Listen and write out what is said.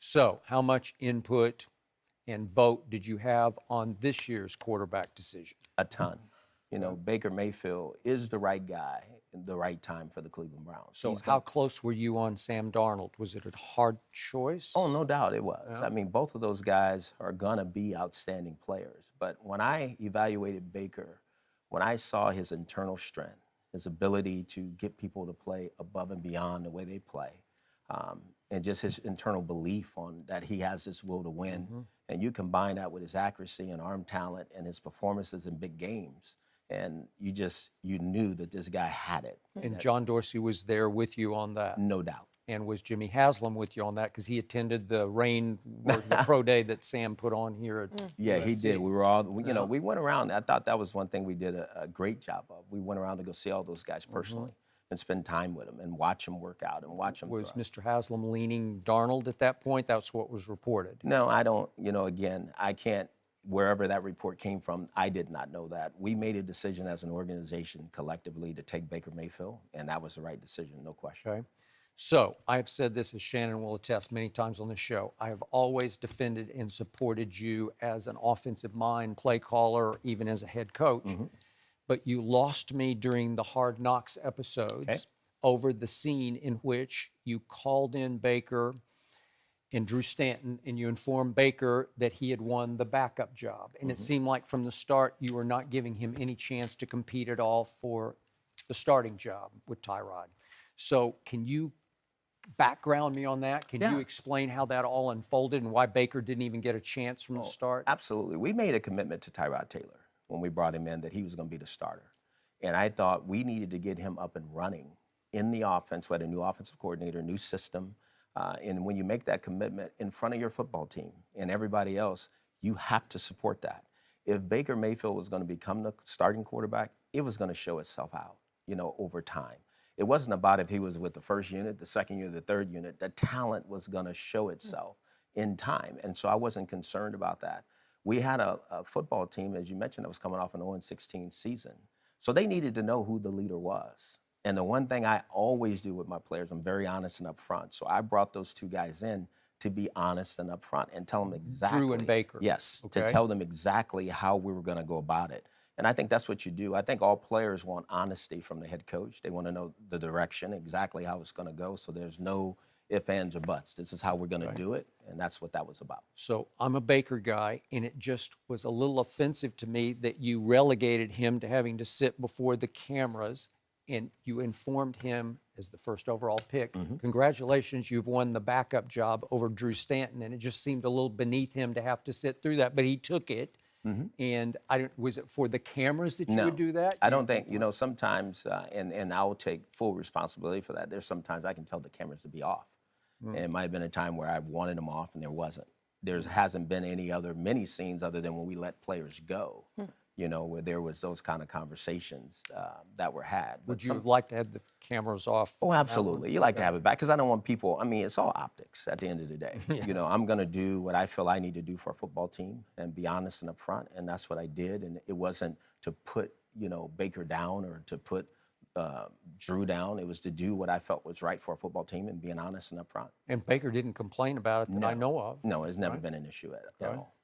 So how much input and vote did you have on this year's quarterback decision? A ton. You know, Baker Mayfield is the right guy in the right time for the Cleveland Browns. So how close were you on Sam Darnold? Was it a hard choice? Oh, no doubt it was. Yeah. I mean, both of those guys are going to be outstanding players. But when I evaluated Baker, when I saw his internal strength, his ability to get people to play above and beyond the way they play, and just his internal belief on that he has this will to win, and you combine that with his accuracy and arm talent and his performances in big games, and you knew that this guy had it. And John Dorsey was there with you on that? No doubt. And was Jimmy Haslam with you on that? Because he attended the the pro day that Sam put on here at Yeah, USC. he did. We were all, you know, we went around. I thought that was one thing we did a great job of. We went around to go see all those guys personally and spend time with them and watch them work out and watch them Was throw. Mr. Haslam leaning Darnold at that point? That's what was reported. No, I don't. You know, again, I can't, wherever that report came from, I did not know that. We made a decision as an organization collectively to take Baker Mayfield, and that was the right decision, no question. Okay. So I've said this, as Shannon will attest many times on the show. I have always defended and supported you as an offensive mind, play caller, even as a head coach. But you lost me during the Hard Knocks episodes over the scene in which you called in Baker and Drew Stanton, and you informed Baker that he had won the backup job. And it seemed like from the start you were not giving him any chance to compete at all for the starting job with Tyrod. So can you background me on that? Can you explain how that all unfolded and why Baker didn't even get a chance from the start? Absolutely. We made a commitment to Tyrod Taylor when we brought him in that he was going to be the starter. And I thought we needed to get him up and running in the offense. We had a new offensive coordinator, new system. And when you make that commitment in front of your football team and everybody else, you have to support that. If Baker Mayfield was going to become the starting quarterback, it was going to show itself out, you know, over time. It wasn't about if he was with the first unit, the second unit, the third unit. The talent was going to show itself in time. And so I wasn't concerned about that. We had a football team, as you mentioned, that was coming off an 0-16 season. So they needed to know who the leader was. And the one thing I always do with my players, I'm very honest and upfront. So I brought those two guys in to be honest and upfront and tell them exactly. Drew and Baker. Yes, Okay. to tell them exactly how we were going to go about it. And I think that's what you do. I think all players want honesty from the head coach. They want to know the direction, exactly how it's going to go. So there's no ifs, ands, or buts. This is how we're going to do it. And that's what that was about. So I'm a Baker guy, and it just was a little offensive to me that you relegated him to having to sit before the cameras, and you informed him as the first overall pick, congratulations, you've won the backup job over Drew Stanton. And it just seemed a little beneath him to have to sit through that, but he took it. And was it for the cameras that you would do that? I don't think, you know, sometimes, and I will take full responsibility for that. There's sometimes I can tell the cameras to be off. And it might have been a time where I wanted them off and there wasn't. There hasn't been any other mini scenes other than when we let players go, you know, where there was those kind of conversations that were had. Would you have liked to have the cameras off? Oh, absolutely. You like to have it back because I don't want people, I mean, it's all optics at the end of the day. You know, I'm going to do what I feel I need to do for a football team and be honest and upfront. And that's what I did. And it wasn't to put, you know, Baker down or to put Drew down. It was to do what I felt was right for a football team and being honest and upfront. And Baker didn't complain about it that I know of. No, it's never been an issue at all.